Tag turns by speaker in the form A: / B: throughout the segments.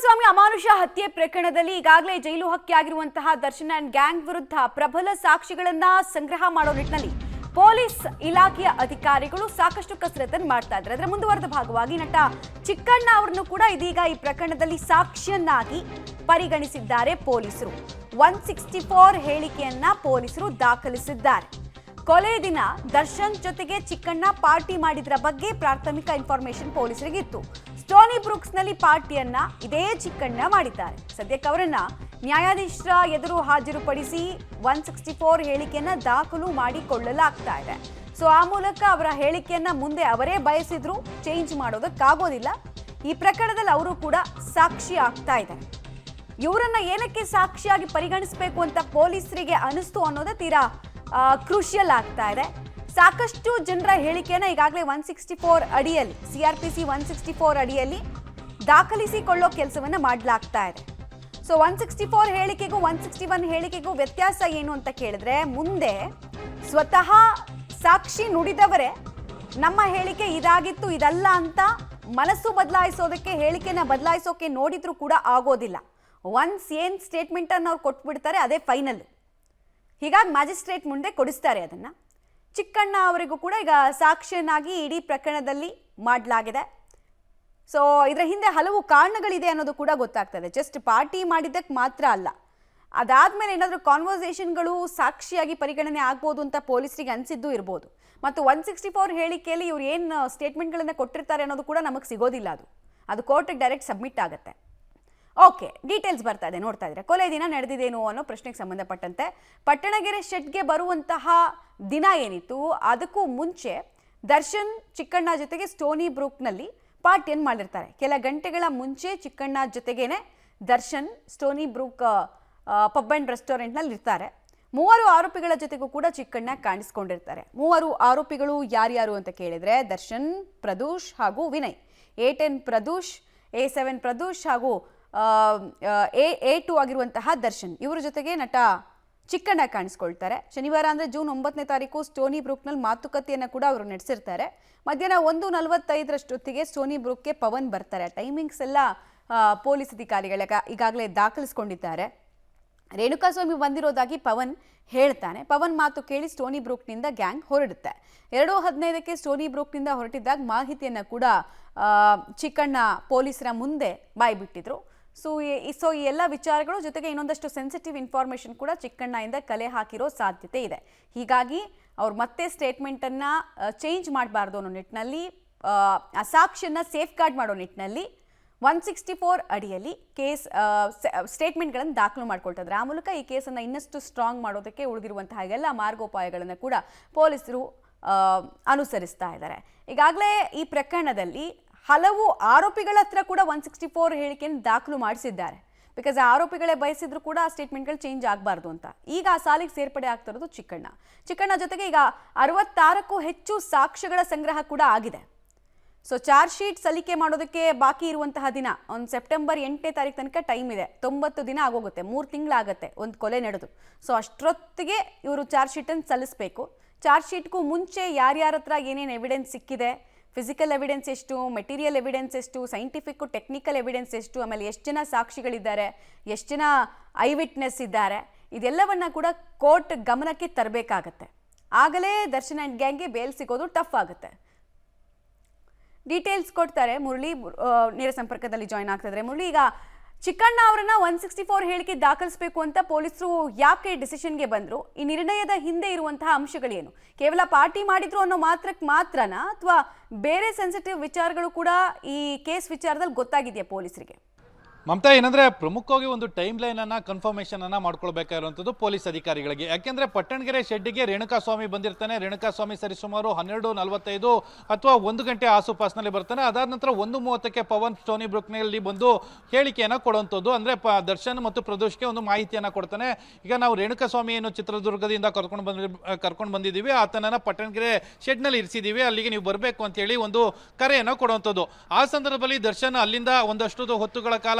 A: ರೇಣುಕಾಸ್ವಾಮಿ ಅಮಾನುಷ ಹತ್ಯೆ ಪ್ರಕರಣದಲ್ಲಿ ಈಗಾಗಲೇ ಜೈಲು ಹಕ್ಕಿಯಾಗಿರುವಂತಹ ದರ್ಶನ್ ಅಂಡ್ ಗ್ಯಾಂಗ್ ವಿರುದ್ಧ ಪ್ರಬಲ ಸಾಕ್ಷಿಗಳನ್ನ ಸಂಗ್ರಹ ಮಾಡೋ ನಿಟ್ಟಿನಲ್ಲಿ ಪೊಲೀಸ್ ಇಲಾಖೆಯ ಅಧಿಕಾರಿಗಳು ಸಾಕಷ್ಟು ಕಸರತ್ತನ್ನು ಮಾಡ್ತಾ ಇದ್ದಾರೆ. ಅದರ ಮುಂದುವರೆದ ಭಾಗವಾಗಿ ನಟ ಚಿಕ್ಕಣ್ಣ ಅವರನ್ನು ಕೂಡ ಇದೀಗ ಈ ಪ್ರಕರಣದಲ್ಲಿ ಸಾಕ್ಷಿಯನ್ನಾಗಿ ಪರಿಗಣಿಸಿದ್ದಾರೆ ಪೊಲೀಸರು. 164 ಹೇಳಿಕೆಯನ್ನ ಪೊಲೀಸರು ದಾಖಲಿಸಿದ್ದಾರೆ. ಕೊಲೆ ದಿನ ದರ್ಶನ್ ಜೊತೆಗೆ ಚಿಕ್ಕಣ್ಣ ಪಾರ್ಟಿ ಮಾಡಿದ್ರ ಬಗ್ಗೆ ಪ್ರಾಥಮಿಕ ಇನ್ಫಾರ್ಮೇಶನ್ ಪೊಲೀಸರಿಗೆ ಇತ್ತು. ಸ್ಟೋನಿ ಬ್ರೂಕ್ಸ್ ನಲ್ಲಿ ಪಾರ್ಟಿಯನ್ನ ಇದೇ ಚಿಕ್ಕಣ್ಣ ಮಾಡಿದ್ದಾರೆ. ಸದ್ಯಕ್ಕೆ ಅವರನ್ನ ನ್ಯಾಯಾಧೀಶರ ಎದುರು ಹಾಜರುಪಡಿಸಿ 164 ಹೇಳಿಕೆಯನ್ನ ದಾಖಲು ಮಾಡಿಕೊಳ್ಳಲಾಗ್ತಾ ಇದೆ. ಸೊ ಆ ಮೂಲಕ ಅವರ ಹೇಳಿಕೆಯನ್ನ ಮುಂದೆ ಅವರೇ ಬಯಸಿದ್ರು ಚೇಂಜ್ ಮಾಡೋದಕ್ಕಾಗೋದಿಲ್ಲ. ಈ ಪ್ರಕರಣದಲ್ಲಿ ಅವರು ಕೂಡ ಸಾಕ್ಷಿ ಆಗ್ತಾ ಇದ್ದಾರೆ. ಇವರನ್ನ ಏನಕ್ಕೆ ಸಾಕ್ಷಿಯಾಗಿ ಪರಿಗಣಿಸಬೇಕು ಅಂತ ಪೊಲೀಸರಿಗೆ ಅನಿಸ್ತು ಅನ್ನೋದೇ ತೀರಾ ಕ್ರೂಷಿಯಲ್ ಆಗ್ತಾ ಇದೆ. ಸಾಕಷ್ಟು ಜನರ ಹೇಳಿಕೆಯನ್ನ ಈಗಾಗಲೇ 164 ಅಡಿಯಲ್ಲಿ CRPC 164 ಅಡಿಯಲ್ಲಿ ದಾಖಲಿಸಿಕೊಳ್ಳೋ ಕೆಲಸವನ್ನ ಮಾಡಲಾಗ್ತಾ ಇದೆ. ಸೊ 164 ಹೇಳಿಕೆಗೂ 161 ಹೇಳಿಕೆಗೂ ವ್ಯತ್ಯಾಸ ಏನು ಅಂತ ಕೇಳಿದ್ರೆ, ಮುಂದೆ ಸ್ವತಃ ಸಾಕ್ಷಿ ನುಡಿದವರೇ ನಮ್ಮ ಹೇಳಿಕೆ ಇದಾಗಿತ್ತು ಇದಲ್ಲ ಅಂತ ಮನಸ್ಸು ಬದಲಾಯಿಸೋದಕ್ಕೆ ಹೇಳಿಕೆನ ಬದಲಾಯಿಸೋಕೆ ನೋಡಿದ್ರು ಕೂಡ ಆಗೋದಿಲ್ಲ. ಒನ್ಸ್ ಏನ್ ಸ್ಟೇಟ್ಮೆಂಟ್ ಅನ್ನು ಅವ್ರು ಕೊಟ್ಬಿಡ್ತಾರೆ ಅದೇ ಫೈನಲ್. ಹೀಗಾಗಿ ಮ್ಯಾಜಿಸ್ಟ್ರೇಟ್ ಮುಂದೆ ಕೊಡಿಸ್ತಾರೆ ಅದನ್ನ. ಚಿಕ್ಕಣ್ಣ ಅವರಿಗೂ ಕೂಡ ಈಗ ಸಾಕ್ಷಿಯನ್ನಾಗಿ ಇಡೀ ಪ್ರಕರಣದಲ್ಲಿ ಮಾಡಲಾಗಿದೆ. ಸೊ ಇದರ ಹಿಂದೆ ಹಲವು ಕಾರಣಗಳಿದೆ ಅನ್ನೋದು ಕೂಡ ಗೊತ್ತಾಗ್ತದೆ. ಜಸ್ಟ್ ಪಾರ್ಟಿ ಮಾಡಿದ್ದಕ್ಕೆ ಮಾತ್ರ ಅಲ್ಲ, ಅದಾದ್ಮೇಲೆ ಏನಾದರೂ ಕಾನ್ವರ್ಸೇಷನ್ಗಳು ಸಾಕ್ಷಿಯಾಗಿ ಪರಿಗಣನೆ ಆಗ್ಬೋದು ಅಂತ ಪೊಲೀಸರಿಗೆ ಅನಿಸಿದ್ದು ಇರ್ಬೋದು. ಮತ್ತು 164 ಹೇಳಿಕೆಯಲ್ಲಿ ಇವ್ರು ಏನು ಸ್ಟೇಟ್ಮೆಂಟ್ಗಳನ್ನು ಕೊಟ್ಟಿರ್ತಾರೆ ಅನ್ನೋದು ಕೂಡ ನಮಗೆ ಸಿಗೋದಿಲ್ಲ. ಅದು ಕೋರ್ಟಿಗೆ ಡೈರೆಕ್ಟ್ ಸಬ್ಮಿಟ್ ಆಗುತ್ತೆ. ಓಕೆ, ಡೀಟೇಲ್ಸ್ ಬರ್ತಾ ಇದೆ, ನೋಡ್ತಾ ಇದ್ರೆ ಕೊಲೆ ದಿನ ನಡೆದಿದ್ದೇನೋ ಅನ್ನೋ ಪ್ರಶ್ನೆಗೆ ಸಂಬಂಧಪಟ್ಟಂತೆ ಪಟ್ಟಣಗೆರೆ ಶೆಡ್ಗೆ ಬರುವಂತಹ ದಿನ ಏನಿತ್ತು ಅದಕ್ಕೂ ಮುಂಚೆ ದರ್ಶನ್ ಚಿಕ್ಕಣ್ಣ ಜೊತೆಗೆ ಸ್ಟೋನಿ ಬ್ರೂಕ್ನಲ್ಲಿ ಪಾರ್ಟಿಯನ್ನು ಮಾಡಿರ್ತಾರೆ. ಕೆಲ ಗಂಟೆಗಳ ಮುಂಚೆ ಚಿಕ್ಕಣ್ಣ ಜೊತೆಗೇನೆ Darshan Stony Brooke pub and ರೆಸ್ಟೋರೆಂಟ್ನಲ್ಲಿ ಇರ್ತಾರೆ. 3 ಆರೋಪಿಗಳ ಜೊತೆಗೂ ಕೂಡ ಚಿಕ್ಕಣ್ಣ ಕಾಣಿಸ್ಕೊಂಡಿರ್ತಾರೆ. 3 ಆರೋಪಿಗಳು ಯಾರ್ಯಾರು ಅಂತ ಕೇಳಿದ್ರೆ, ದರ್ಶನ್, ಪ್ರದೂಷ್ ಹಾಗೂ ವಿನಯ್. A10 ಪ್ರದೂಷ್, A7 ಪ್ರದೂಷ್ ಹಾಗೂ A2 ಆಗಿರುವಂತಹ ದರ್ಶನ್, ಇವರ ಜೊತೆಗೆ ನಟ ಚಿಕ್ಕಣ್ಣ ಕಾಣಿಸ್ಕೊಳ್ತಾರೆ. ಶನಿವಾರ ಅಂದರೆ ಜೂನ್ 9ನೇ ತಾರೀಕು ಸ್ಟೋನಿ ಬ್ರೂಕ್ನಲ್ಲಿ ಮಾತುಕತೆಯನ್ನು ಕೂಡ ಅವರು ನಡೆಸಿರ್ತಾರೆ. ಮಧ್ಯಾಹ್ನ 1:45 ಸ್ಟೋನಿ ಬ್ರೂಕ್ಗೆ ಪವನ್ ಬರ್ತಾರೆ. ಟೈಮಿಂಗ್ಸ್ ಎಲ್ಲ ಪೊಲೀಸ್ ಅಧಿಕಾರಿಗಳ ಈಗಾಗಲೇ ದಾಖಲಿಸ್ಕೊಂಡಿದ್ದಾರೆ. ರೇಣುಕಾಸ್ವಾಮಿ ಬಂದಿರೋದಾಗಿ ಪವನ್ ಹೇಳ್ತಾನೆ. ಪವನ್ ಮಾತು ಕೇಳಿ ಸ್ಟೋನಿ ಬ್ರೂಕ್ನಿಂದ ಗ್ಯಾಂಗ್ ಹೊರಡುತ್ತೆ. 2:15 ಸ್ಟೋನಿ ಬ್ರೂಕ್ನಿಂದ ಹೊರಟಿದ್ದಾಗ ಮಾಹಿತಿಯನ್ನು ಕೂಡ ಚಿಕ್ಕಣ್ಣ ಪೊಲೀಸರ ಮುಂದೆ ಬಾಯ್ಬಿಟ್ಟಿದ್ರು. ಸೊ ಈ ಎಲ್ಲ ವಿಚಾರಗಳು ಜೊತೆಗೆ ಇನ್ನೊಂದಷ್ಟು ಸೆನ್ಸಿಟಿವ್ ಇನ್ಫಾರ್ಮೇಷನ್ ಕೂಡ ಚಿಕ್ಕಣ್ಣಯಿಂದ ಕಲೆ ಹಾಕಿರೋ ಸಾಧ್ಯತೆ ಇದೆ. ಹೀಗಾಗಿ ಅವ್ರು ಮತ್ತೆ ಸ್ಟೇಟ್ಮೆಂಟನ್ನು ಚೇಂಜ್ ಮಾಡಬಾರ್ದು ಅನ್ನೋ ನಿಟ್ಟಿನಲ್ಲಿ, ಆ ಸಾಕ್ಷಿಯನ್ನು ಸೇಫ್ ಗಾರ್ಡ್ ಮಾಡೋ ನಿಟ್ಟಿನಲ್ಲಿ 164 ಅಡಿಯಲ್ಲಿ ಕೇಸ್ ಸ್ಟೇಟ್ಮೆಂಟ್ಗಳನ್ನು ದಾಖಲು ಮಾಡ್ಕೊಳ್ತಿದ್ದಾರೆ. ಆ ಮೂಲಕ ಈ ಕೇಸನ್ನು ಇನ್ನಷ್ಟು ಸ್ಟ್ರಾಂಗ್ ಮಾಡೋದಕ್ಕೆ ಉಳಿದಿರುವಂತಹ ಎಲ್ಲ ಮಾರ್ಗೋಪಾಯಗಳನ್ನು ಕೂಡ ಪೊಲೀಸರು ಅನುಸರಿಸ್ತಾ ಇದ್ದಾರೆ. ಈಗಾಗಲೇ ಈ ಪ್ರಕರಣದಲ್ಲಿ ಹಲವು ಆರೋಪಿಗಳ ಹತ್ರ ಕೂಡ 164 ಹೇಳಿಕೆಯನ್ನು ದಾಖಲು ಮಾಡಿಸಿದ್ದಾರೆ. ಬಿಕಾಸ್ ಆ ಆರೋಪಿಗಳೇ ಬಯಸಿದ್ರು ಕೂಡ ಆ ಸ್ಟೇಟ್ಮೆಂಟ್ಗಳು ಚೇಂಜ್ ಆಗಬಾರ್ದು ಅಂತ. ಈಗ ಆ ಸಾಲಿಗೆ ಸೇರ್ಪಡೆ ಆಗ್ತಿರೋದು ಚಿಕ್ಕಣ್ಣ ಜೊತೆಗೆ ಈಗ 66ಕ್ಕೂ ಹೆಚ್ಚು ಸಾಕ್ಷ್ಯಗಳ ಸಂಗ್ರಹ ಕೂಡ ಆಗಿದೆ. ಸೊ ಚಾರ್ಜ್ ಶೀಟ್ ಸಲ್ಲಿಕೆ ಮಾಡೋದಕ್ಕೆ ಬಾಕಿ ಇರುವಂತಹ ದಿನ ಒಂದು ಸೆಪ್ಟೆಂಬರ್ 8ನೇ ತಾರೀಕು ತನಕ ಟೈಮ್ ಇದೆ. 90 ದಿನ ಆಗೋಗುತ್ತೆ, 3 ತಿಂಗಳಾಗುತ್ತೆ ಒಂದು ಕೊಲೆ ನಡೆದು. ಸೊ ಅಷ್ಟೊತ್ತಿಗೆ ಇವರು ಚಾರ್ಜ್ ಶೀಟನ್ನು ಸಲ್ಲಿಸಬೇಕು. ಚಾರ್ಜ್ ಶೀಟ್ಗೂ ಮುಂಚೆ ಯಾರ್ಯಾರ ಹತ್ರ ಏನೇನು ಎವಿಡೆನ್ಸ್ ಸಿಕ್ಕಿದೆ, ಫಿಸಿಕಲ್ ಎವಿಡೆನ್ಸ್ ಎಷ್ಟು, ಮೆಟೀರಿಯಲ್ ಎವಿಡೆನ್ಸ್ ಎಷ್ಟು, ಸೈಂಟಿಫಿಕ್ ಟೆಕ್ನಿಕಲ್ ಎವಿಡೆನ್ಸ್ ಎಷ್ಟು, ಆಮೇಲೆ ಎಷ್ಟು ಜನ ಸಾಕ್ಷಿಗಳಿದ್ದಾರೆ, ಎಷ್ಟು ಜನ ಐ ವಿಟ್ನೆಸ್ ಇದ್ದಾರೆ, ಇದೆಲ್ಲವನ್ನ ಕೂಡ ಕೋರ್ಟ್ ಗಮನಕ್ಕೆ ತರಬೇಕಾಗತ್ತೆ. ಆಗಲೇ ದರ್ಶನ್ ಆ್ಯಂಡ್ ಗ್ಯಾಂಗ್ಗೆ ಬೇಲ್ ಸಿಗೋದು ಟಫ್ ಆಗುತ್ತೆ. ಡೀಟೇಲ್ಸ್ ಕೊಡ್ತಾರೆ ಮುರಳಿ, ನೇರ ಸಂಪರ್ಕದಲ್ಲಿ ಜಾಯ್ನ್ ಆಗ್ತಿದ್ದಾರೆ. ಮುರಳಿ, ಈಗ ಚಿಕ್ಕಣ್ಣ ಅವರನ್ನ 164 ಹೇಳಿಕೆ ದಾಖಲಿಸಬೇಕು ಅಂತ ಪೊಲೀಸರು ಯಾಕೆ ಡಿಸಿಷನ್ಗೆ ಬಂದರು? ಈ ನಿರ್ಣಯದ ಹಿಂದೆ ಇರುವಂತಹ ಅಂಶಗಳೇನು? ಕೇವಲ ಪಾರ್ಟಿ ಮಾಡಿದ್ರು ಅನ್ನೋ ಮಾತ್ರನಾ ಅಥವಾ ಬೇರೆ ಸೆನ್ಸಿಟಿವ್ ವಿಚಾರಗಳು ಕೂಡ ಈ ಕೇಸ್ ವಿಚಾರದಲ್ಲಿ ಗೊತ್ತಾಗಿದೆಯಾ ಪೊಲೀಸರಿಗೆ?
B: ಮಮತಾ, ಏನಂದ್ರೆ ಪ್ರಮುಖವಾಗಿ ಒಂದು ಟೈಮ್ ಲೈನ್ ಅನ್ನ ಕನ್ಫರ್ಮೇಶನ್ ಅನ್ನ ಮಾಡ್ಕೊಳ್ಬೇಕಾಗಿರುವಂಥದ್ದು ಪೊಲೀಸ್ ಅಧಿಕಾರಿಗಳಿಗೆ. ಯಾಕೆಂದ್ರೆ ಪಟ್ಟಣಗೆರೆ ಶೆಡ್ಗೆ ರೇಣುಕಾಸ್ವಾಮಿ ಬಂದಿರ್ತಾನೆ. ರೇಣುಕಾಸ್ವಾಮಿ ಸರಿಸುಮಾರು 12:45 ಅಥವಾ 1 ಗಂಟೆ ಆಸುಪಾಸಿನಲ್ಲಿ ಬರ್ತಾನೆ. ಅದಾದ ನಂತರ 1:30ಕ್ಕೆ ಪವನ್ ಸ್ಟೋನಿ ಬ್ರೂಕ್ನಲ್ಲಿ ಬಂದು ಹೇಳಿಕೆಯನ್ನ ಕೊಡುವಂಥದ್ದು. ಅಂದ್ರೆ ದರ್ಶನ್ ಮತ್ತು ಪ್ರದೋಷ್ಗೆ ಒಂದು ಮಾಹಿತಿಯನ್ನ ಕೊಡ್ತಾನೆ. ಈಗ ನಾವು ರೇಣುಕಾಸ್ವಾಮಿ ಏನು ಚಿತ್ರದುರ್ಗದಿಂದ ಕರ್ಕೊಂಡು ಬಂದಿದ್ದೀವಿ, ಆತನನ್ನ ಪಟ್ಟಣಗೆರೆ ಶೆಡ್ನಲ್ಲಿ ಇರಿಸಿದ್ದೀವಿ, ಅಲ್ಲಿಗೆ ನೀವು ಬರಬೇಕು ಅಂತ ಹೇಳಿ ಒಂದು ಕರೆಯನ್ನು ಕೊಡುವಂಥದ್ದು. ಆ ಸಂದರ್ಭದಲ್ಲಿ ದರ್ಶನ್ ಅಲ್ಲಿಂದ ಒಂದಷ್ಟು ಹೊತ್ತುಗಳ ಕಾಲ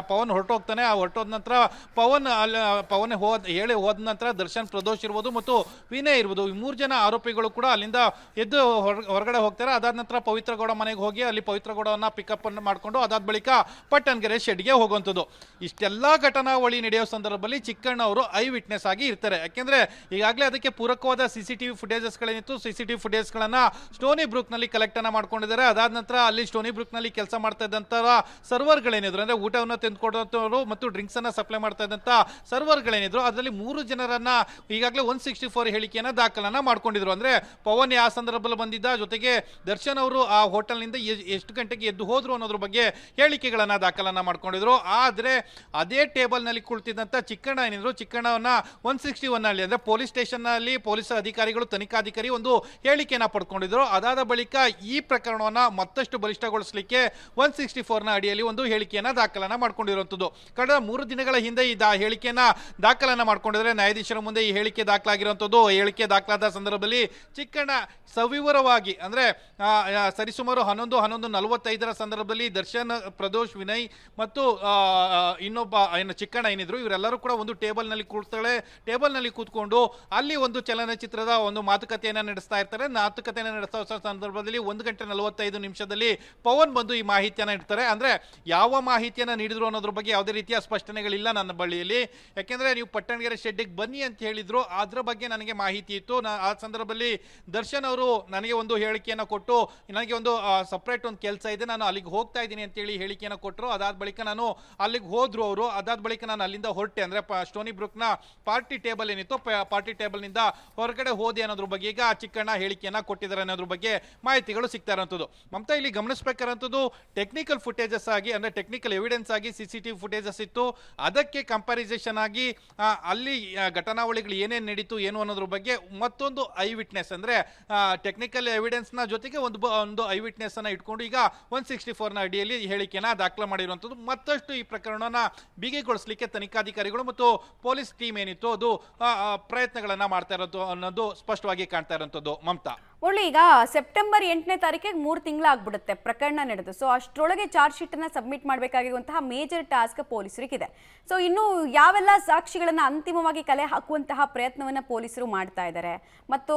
B: ಪವನ್ ಹೊರಟೋಗ್ತಾನೆ. ಆ ಹೊರಟೋದ ನಂತರ ಪವನ್ ಹೋದ ನಂತರ ದರ್ಶನ್, ಪ್ರದೋಷ್ ಇರ್ಬೋದು ಮತ್ತು ವಿನಯ್ ಇರ್ಬೋದು, ಈ 3 ಜನ ಆರೋಪಿಗಳು ಕೂಡ ಅಲ್ಲಿಂದ ಎದ್ದು ಹೊರಗಡೆ ಹೋಗ್ತಾರೆ. ಅದಾದ ನಂತರ ಪವಿತ್ರ ಗೌಡ ಮನೆಗೆ ಹೋಗಿ ಅಲ್ಲಿ ಪವಿತ್ರ ಗೌಡವನ್ನ ಪಿಕಪ್ ಅನ್ನು ಮಾಡಿಕೊಂಡು ಅದಾದ ಬಳಿಕ ಪಟ್ಟಣಗೆರೆ ಶೆಡ್ಗೆ ಹೋಗುವಂಥದ್ದು. ಇಷ್ಟೆಲ್ಲ ಘಟನಾವಳಿ ನಡೆಯೋ ಸಂದರ್ಭದಲ್ಲಿ ಚಿಕ್ಕಣ್ಣ ಅವರು ಐ ವಿಟ್ನೆಸ್ ಆಗಿ ಇರ್ತಾರೆ. ಯಾಕೆಂದ್ರೆ ಈಗಾಗಲೇ ಅದಕ್ಕೆ ಪೂರಕವಾದ CCTV ಫುಟೇಜಸ್ಗಳೇನಿತ್ತು, CCTV ಫುಟೇಜ್ಗಳನ್ನ ಸ್ಟೋನಿ ಬ್ರೂಕ್ ನಲ್ಲಿ ಕಲೆಕ್ಟ್ ಅನ್ನ ಮಾಡ್ಕೊಂಡಿದ್ದಾರೆ. ಅದಾದ ನಂತರ ಅಲ್ಲಿ ಸ್ಟೋನಿ ಬ್ರೂಕ್ ನಲ್ಲಿ ಕೆಲಸ ಮಾಡ್ತಾ ಇದ್ದಂತ ಸರ್ವರ್ಗಳೇನಿದ್ರು, ಅಂದ್ರೆ ಊಟವನ್ನು ತಂದುಕೊಡುವಂತವರು ಮತ್ತು ಡ್ರಿಂಕ್ಸ್ ಅನ್ನ ಸಪ್ಲೈ ಮಾಡ್ತಾ ಇದ್ದಂತ ಸರ್ವರ್ಗಳೇನಿದ್ರು, ಅದರಲ್ಲಿ 3 ಜನರನ್ನ ಈಗಾಗಲೇ 164 ಹೇಳಿಕೆಯನ್ನ ದಾಖಲನ್ನ ಮಾಡ್ಕೊಂಡಿದ್ರು. ಅಂದ್ರೆ ಪವನ್ ಯಾವ ಸಂದರ್ಭದಲ್ಲಿ ಬಂದಿದ್ದ, ಜೊತೆಗೆ ದರ್ಶನ್ ಅವರು ಆ ಹೋಟೆಲ್ ನಿಂದ ಎಷ್ಟು ಗಂಟೆಗೆ ಎದ್ದು ಹೋದ್ರು ಅನ್ನೋದ್ರ ಬಗ್ಗೆ ಹೇಳಿಕೆಗಳನ್ನ ದಾಖಲನ್ನ ಮಾಡ್ಕೊಂಡಿದ್ರು. ಆದ್ರೆ ಅದೇ ಟೇಬಲ್ ನಲ್ಲಿ ಕುಳಿತಿದ್ದಂತ ಚಿಕ್ಕಣ್ಣ ಏನಿದ್ರು, ಚಿಕ್ಕಣ್ಣವನ್ನ 161 ನಲ್ಲಿ ಅಂದ್ರೆ ಪೊಲೀಸ್ ಸ್ಟೇಷನ್ ನಲ್ಲಿ ಪೊಲೀಸ್ ಅಧಿಕಾರಿಗಳು, ತನಿಖಾಧಿಕಾರಿ ಒಂದು ಹೇಳಿಕೆಯನ್ನ ಪಡ್ಕೊಂಡಿದ್ರು. ಅದಾದ ಬಳಿಕ ಈ ಪ್ರಕರಣವನ್ನ ಮತ್ತಷ್ಟು ಬಲಿಷ್ಠಗೊಳಿಸಲಿಕ್ಕೆ 164 ನ ಅಡಿಯಲ್ಲಿ ಒಂದು ಹೇಳಿಕೆಯನ್ನ ದಾಖಲನ್ನ ಮಾಡ್ಕೊಂಡಿರುವಂತದ್ದು. ಕಳೆದ 3 ದಿನಗಳ ಹಿಂದೆ ಈ ಹೇಳಿಕೆಯನ್ನ ದಾಖಲನ್ನ ಮಾಡ್ಕೊಂಡಿದ್ರೆ ನ್ಯಾಯಾಧೀಶರ ಮುಂದೆ ಈ ಹೇಳಿಕೆ ದಾಖಲಾಗಿರುವಂತದ್ದು. ಹೇಳಿಕೆ ದಾಖಲಾದ ಸಂದರ್ಭದಲ್ಲಿ ಚಿಕ್ಕಣ್ಣ ಸವಿವರವಾಗಿ, ಅಂದ್ರೆ ಸರಿಸುಮಾರು 11:45 ಸಂದರ್ಭದಲ್ಲಿ ದರ್ಶನ್, ಪ್ರದೋಷ್, ವಿನಯ್ ಮತ್ತು ಇನ್ನೊಬ್ಬ ಚಿಕ್ಕಣ್ಣ ಏನಿದ್ರು, ಇವರೆಲ್ಲರೂ ಕೂಡ ಒಂದು ಟೇಬಲ್ ನಲ್ಲಿ ಕೂರ್ತಾಳೆ. ಟೇಬಲ್ ನಲ್ಲಿ ಕೂತ್ಕೊಂಡು ಅಲ್ಲಿ ಒಂದು ಚಲನಚಿತ್ರದ ಒಂದು ಮಾತುಕತೆಯನ್ನ ನಡೆಸ್ತಾ ಇರ್ತಾರೆ. ಮಾತುಕತೆಯನ್ನ ನಡೆಸ್ತಾ ಸಂದರ್ಭದಲ್ಲಿ 1:45 ಪವನ್ ಬಂದು ಈ ಮಾಹಿತಿಯನ್ನ ಇಡ್ತಾರೆ. ಅಂದ್ರೆ ಯಾವ ಮಾಹಿತಿಯನ್ನ ನೀಡಿದ್ರು ಅನ್ನೋದ್ರ ಬಗ್ಗೆ ಯಾವುದೇ ರೀತಿಯ ಸ್ಪಷ್ಟನೆಗಳಿಲ್ಲ ನನ್ನ ಬಳಿಯಲ್ಲಿ. ಯಾಕೆಂದ್ರೆ ನೀವು ಪಟ್ಟಣಗೆರೆ ಶೆಡ್ಡಿಗೆ ಬನ್ನಿ ಅಂತ ಹೇಳಿದ್ರು, ಅದ್ರ ಬಗ್ಗೆ ನನಗೆ ಮಾಹಿತಿ ಇತ್ತು. ಆ ಸಂದರ್ಭದಲ್ಲಿ ದರ್ಶನ್ ಅವರು ನನಗೆ ಒಂದು ಹೇಳಿಕೆಯನ್ನ ಕೊಟ್ಟು, ನನಗೆ ಒಂದು ಸಪ್ರೇಟ್ ಒಂದು ಕೆಲಸ ಇದೆ, ನಾನು ಅಲ್ಲಿಗೆ ಹೋಗ್ತಾ ಇದ್ದೀನಿ ಅಂತೇಳಿ ಹೇಳಿಕೆಯನ್ನ ಕೊಟ್ಟರು. ಅದಾದ ಬಳಿಕ ನಾನು ಅಲ್ಲಿಗೆ ಹೋದ್ರು ಅವರು. ಅದಾದ ಬಳಿಕ ನಾನು ಅಲ್ಲಿಂದ ಹೊರಟೆ. ಅಂದ್ರೆ ಸ್ಟೋನಿ ಬ್ರೂಕ್ ನ ಪಾರ್ಟಿ ಟೇಬಲ್ ಏನಿತ್ತು, ಪಾರ್ಟಿ ಟೇಬಲ್ ನಿಂದ ಹೊರಗಡೆ ಹೋದೆ ಅನ್ನೋದ್ರ ಬಗ್ಗೆ ಈಗ ಚಿಕ್ಕಣ್ಣ ಹೇಳಿಕೆಯನ್ನ ಕೊಟ್ಟಿದ್ದಾರೆ ಅನ್ನೋದ್ರ ಬಗ್ಗೆ ಮಾಹಿತಿಗಳು ಸಿಗ್ತಾ ಇರೋಂಥದ್ದು. ಮಮತಾ, ಇಲ್ಲಿ ಗಮನಿಸಬೇಕಾದಂಥದ್ದು ಟೆಕ್ನಿಕಲ್ ಫುಟೇಜಸ್ ಆಗಿ, ಅಂದ್ರೆ ಟೆಕ್ನಿಕಲ್ ಎವಿಡೆನ್ಸ್ ಆಗಿ CCTV ಫುಟೇಜಸ್ ಇತ್ತು. ಅದಕ್ಕೆ ಕಂಪ್ಯಾರಿಸೇಷನ್ ಆಗಿ ಅಲ್ಲಿ ಘಟನಾವಳಿಗಳು ಏನೇನು ನಡೀತು ಏನು ಅನ್ನೋದ್ರ ಬಗ್ಗೆ ಮತ್ತೊಂದು ಐ ವಿಟ್ನೆಸ್, ಅಂದ್ರೆ ಟೆಕ್ನಿಕಲ್ ಎವಿಡೆನ್ಸ್ ನ ಜೊತೆಗೆ ಒಂದು ಐ ವಿಟ್ನೆಸ್ ಅನ್ನ ಇಟ್ಕೊಂಡು ಈಗ 164 ನ ಅಡಿಯಲ್ಲಿ ಹೇಳಿಕೆಯನ್ನ ದಾಖಲೆ ಮಾಡಿರುವಂತದ್ದು. ಮತ್ತಷ್ಟು ಈ ಪ್ರಕರಣವನ್ನ ಬಿಗಿಗೊಳಿಸಲಿಕ್ಕೆ ತನಿಖಾಧಿಕಾರಿಗಳು ಮತ್ತು ಪೊಲೀಸ್ ಟೀಮ್ ಏನಿತ್ತು ಅದು ಪ್ರಯತ್ನಗಳನ್ನ ಮಾಡ್ತಾ ಇರೋದು ಅನ್ನೋದು ಸ್ಪಷ್ಟವಾಗಿ ಕಾಣ್ತಾ ಇರುವಂತದ್ದು. ಮಮತಾ,
A: ಒಳ್ಳೆ, ಈಗ ಸೆಪ್ಟೆಂಬರ್ 8ನೇ ತಾರೀಕಿಗೆ 3 ತಿಂಗಳಾಗ್ಬಿಡುತ್ತೆ ಪ್ರಕರಣ ನಡೆದು. ಸೊ ಅಷ್ಟರೊಳಗೆ ಚಾರ್ಜ್ ಶೀಟ್ ಅನ್ನ ಸಬ್ಮಿಟ್ ಮಾಡಬೇಕಾಗಿರುವಂತಹ ಮೇಜರ್ ಟಾಸ್ಕ್ ಪೊಲೀಸರಿಗಿದೆ. ಸೊ ಇನ್ನು ಯಾವೆಲ್ಲ ಸಾಕ್ಷಿಗಳನ್ನ ಅಂತಿಮವಾಗಿ ಕಲೆ ಹಾಕುವಂತಹ ಪ್ರಯತ್ನವನ್ನ ಪೊಲೀಸರು ಮಾಡ್ತಾ ಇದ್ದಾರೆ, ಮತ್ತು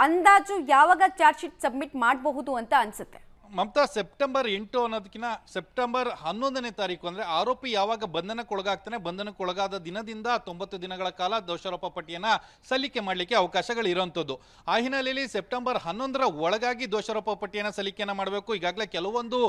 A: ಅಂದಾಜು ಯಾವಾಗ ಚಾರ್ಜ್ ಶೀಟ್ ಸಬ್ಮಿಟ್ ಮಾಡಬಹುದು ಅಂತ ಅನ್ಸುತ್ತೆ?
B: ಮಮತಾ, ಸೆಪ್ಟೆಂಬರ್ 8 ಅನ್ನೋದಕ್ಕಿಂತ ಸೆಪ್ಟೆಂಬರ್ 11ನೇ ತಾರೀಕು, ಅಂದ್ರೆ ಆರೋಪಿ ಯಾವಾಗ ಬಂಧನಕ್ಕೊಳಗಾಗ್ತಾನೆ, ಬಂಧನಕ್ಕೊಳಗಾದ ದಿನದಿಂದ 90 ದಿನಗಳ ಕಾಲ ದೋಷಾರೋಪ ಪಟ್ಟಿಯನ್ನ ಸಲ್ಲಿಕೆ ಮಾಡಲಿಕ್ಕೆ ಅವಕಾಶಗಳು ಇರುವಂತದ್ದು. ಆ ಹಿನ್ನೆಲೆಯಲ್ಲಿ ಸೆಪ್ಟೆಂಬರ್ 11ರ ಒಳಗಾಗಿ ದೋಷಾರೋಪ ಪಟ್ಟಿಯನ್ನ ಸಲ್ಲಿಕೆಯನ್ನ ಮಾಡಬೇಕು. ಈಗಾಗಲೇ ಕೆಲವೊಂದು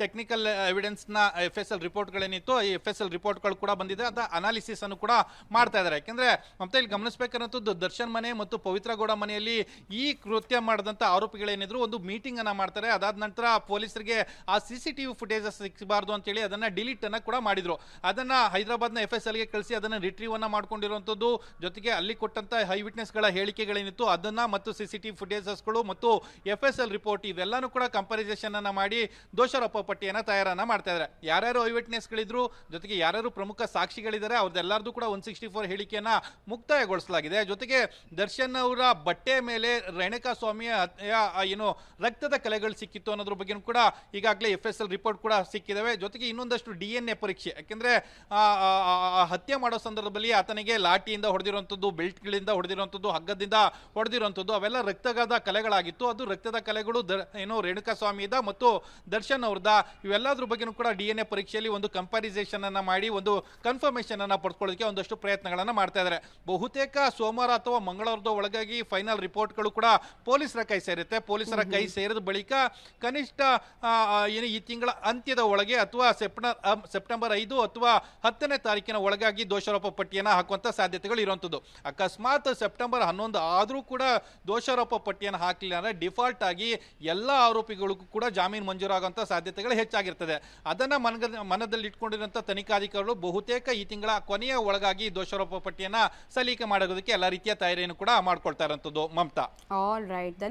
B: ಟೆಕ್ನಿಕಲ್ ಎವಿಡೆನ್ಸ್ ನ FSL ರಿಪೋರ್ಟ್ಗಳೇನಿತ್ತು, ಈ FSL ರಿಪೋರ್ಟ್ಗಳು ಕೂಡ ಬಂದಿದೆ. ಅದ ಅನಾಲಿಸಿಸ್ ಅನ್ನು ಕೂಡ ಮಾಡ್ತಾ ಇದ್ದಾರೆ. ಯಾಕೆಂದ್ರೆ ಮಮತಾ, ಇಲ್ಲಿ ಗಮನಿಸಬೇಕಾದಂತದ್ದು ದರ್ಶನ್ ಮನೆ ಮತ್ತು ಪವಿತ್ರ ಗೌಡ ಮನೆಯಲ್ಲಿ ಈ ಕೃತ್ಯ ಮಾಡಿದಂತ ಆರೋಪಿಗಳೇನಿದ್ರು ಒಂದು ಮೀಟಿಂಗ್ ಅನ್ನ ಮಾಡ್ತಾರೆ. ಅದಾದ ನಂತರ ಪೊಲೀಸರಿಗೆ ಆ CCTV ಫುಟೇಜಸ್ ಸಿಗಬಾರ್ದು ಅಂತೇಳಿ ಅದನ್ನ ಡಿಲೀಟ್ ಅನ್ನ ಕೂಡ ಮಾಡಿದ್ರು. ಅದನ್ನ ಹೈದರಾಬಾದ್ನ FSL ಗೆ ಕಳಿಸಿ ಅದನ್ನ ರಿಟ್ರೀವ್ ಅನ್ನ ಮಾಡ್ಕೊಂಡಿರುವಂತದ್ದು. ಜೊತೆಗೆ ಅಲ್ಲಿ ಕೊಟ್ಟಂತ ಹೈ ವಿಟ್ನೆಸ್ ಗಳ ಹೇಳಿಕೆಗಳೇನಿತ್ತು ಅದನ್ನ ಮತ್ತು CCTV ಫುಟೇಜಸ್ಗಳು ಮತ್ತು FSL ರಿಪೋರ್ಟ್ ಇವೆಲ್ಲಾನು ಕೂಡ ಕಂಪ್ಯಾರಿಸೇಷನ್ ಅನ್ನ ಮಾಡಿ ದೋಷಾರೋಪ ಪಟ್ಟಿಯನ್ನ ತಯಾರನ್ನ ಮಾಡ್ತಾ ಇದ್ದಾರೆ. ಯಾರ್ಯಾರು ಐ ವಿಟ್ನೆಸ್ ಗಳಿದ್ರು, ಜೊತೆಗೆ ಯಾರ್ಯಾರು ಪ್ರಮುಖ ಸಾಕ್ಷಿಗಳಿದ್ದಾರೆ, ಅವ್ರದ್ದೆಲ್ಲರದು ಕೂಡ 164 ಹೇಳಿಕೆಯನ್ನ ಮುಕ್ತಾಯಗೊಳಿಸಲಾಗಿದೆ. ಜೊತೆಗೆ ದರ್ಶನ್ ಅವರ ಬಟ್ಟೆ ಮೇಲೆ ರೇಣುಕಾ ಸ್ವಾಮಿಯ ಏನು ರಕ್ತದ ಕಲೆಗಳು ಸಿಕ್ಕಿತ್ತು ಅನ್ನೋದ್ರ ಬಗ್ಗೆ ಕೂಡ ಈಗಾಗಲೇ FSL ರಿಪೋರ್ಟ್ ಕೂಡ ಸಿಕ್ಕಿದಾವೆ. ಜೊತೆಗೆ ಇನ್ನೊಂದಷ್ಟು DNA ಪರೀಕ್ಷೆ, ಯಾಕೆಂದ್ರೆ ಹತ್ಯೆ ಮಾಡೋ ಸಂದರ್ಭದಲ್ಲಿ ಆತನಿಗೆ ಲಾಠಿಯಿಂದ ಹೊಡೆದಿರುವಂತದ್ದು, ಬೆಲ್ಟ್ಗಳಿಂದ ಹೊಡೆದಿರುವಂತದ್ದು, ಹಗ್ಗದಿಂದ ಹೊಡೆದಿರುವಂತದ್ದು ಅವೆಲ್ಲ ರಕ್ತದ ಕಲೆಗಳಾಗಿತ್ತು. ಅದು ರಕ್ತದ ಕಲೆಗಳು ಏನು ರೇಣುಕಾ ಸ್ವಾಮಿದ ಮತ್ತು ದರ್ಶನ್ ಅವ್ರದ, ಇವೆಲ್ಲದ್ರ ಬಗ್ಗೆನೂ ಕೂಡ DNA ಪರೀಕ್ಷೆಯಲ್ಲಿ ಒಂದು ಕಂಪ್ಯಾರಿಸೇಷನ್ ಅನ್ನ ಮಾಡಿ ಒಂದು ಕನ್ಫರ್ಮೇಶನ್ ಅನ್ನ ಪಡ್ಕೊಳ್ಳೋದಕ್ಕೆ ಒಂದಷ್ಟು ಪ್ರಯತ್ನಗಳನ್ನ ಮಾಡ್ತಾ ಇದ್ದಾರೆ. ಬಹುತೇಕ ಸೋಮವಾರ ಅಥವಾ ಮಂಗಳವಾರದ ಒಳಗಾಗಿ ಫೈನಲ್ ರಿಪೋರ್ಟ್ಗಳು ಕೂಡ ಪೊಲೀಸರ ಕೈ ಸೇರುತ್ತೆ. ಪೊಲೀಸರ ಕೈ ಸೇರಿದ ಬಳಿಕ ಕನಿಷ್ಠ ಏನು ಈ ತಿಂಗಳ ಅಂತ್ಯದ ಒಳಗೆ ಅಥವಾ ಸೆಪ್ಟೆಂಬರ್ 5 ಅಥವಾ 10ನೇ ತಾರೀಕಿನ ಒಳಗಾಗಿ ದೋಷಾರೋಪ ಪಟ್ಟಿಯನ್ನ ಹಾಕುವಂತ ಸಾಧ್ಯತೆಗಳು ಇರುವಂತದ್ದು. ಅಕಸ್ಮಾತ್ ಸೆಪ್ಟೆಂಬರ್ 11 ಆದ್ರೂ ಕೂಡ ದೋಷಾರೋಪ ಪಟ್ಟಿಯನ್ನು ಹಾಕಲಿಲ್ಲ ಅಂದ್ರೆ ಡಿಫಾಲ್ಟ್ ಆಗಿ ಎಲ್ಲಾ ಆರೋಪಿಗಳಿಗೂ ಕೂಡ ಜಾಮೀನು ಮಂಜೂರಾಗುವಂತ ಸಾಧ್ಯತೆಗಳು ಹೆಚ್ಚಾಗಿರ್ತದೆ. ಅದನ್ನ ಮನದಲ್ಲಿ ಇಟ್ಕೊಂಡಿರುವಂತ ತನಿಖಾಧಿಕಾರಿಗಳು ಬಹುತೇಕ ಈ ತಿಂಗಳ ಕೊನೆಯ ಒಳಗಾಗಿ ದೋಷಾರೋಪ ಪಟ್ಟಿಯನ್ನ ಸಲ್ಲಿಕೆ ಮಾಡೋದಕ್ಕೆ ಎಲ್ಲಾ ರೀತಿಯ ತಯಾರಿಯನ್ನು ಕೂಡ ಮಾಡ್ಕೊಳ್ತಾ ಇರುವಂತದ್ದು. Mamata,
A: all right.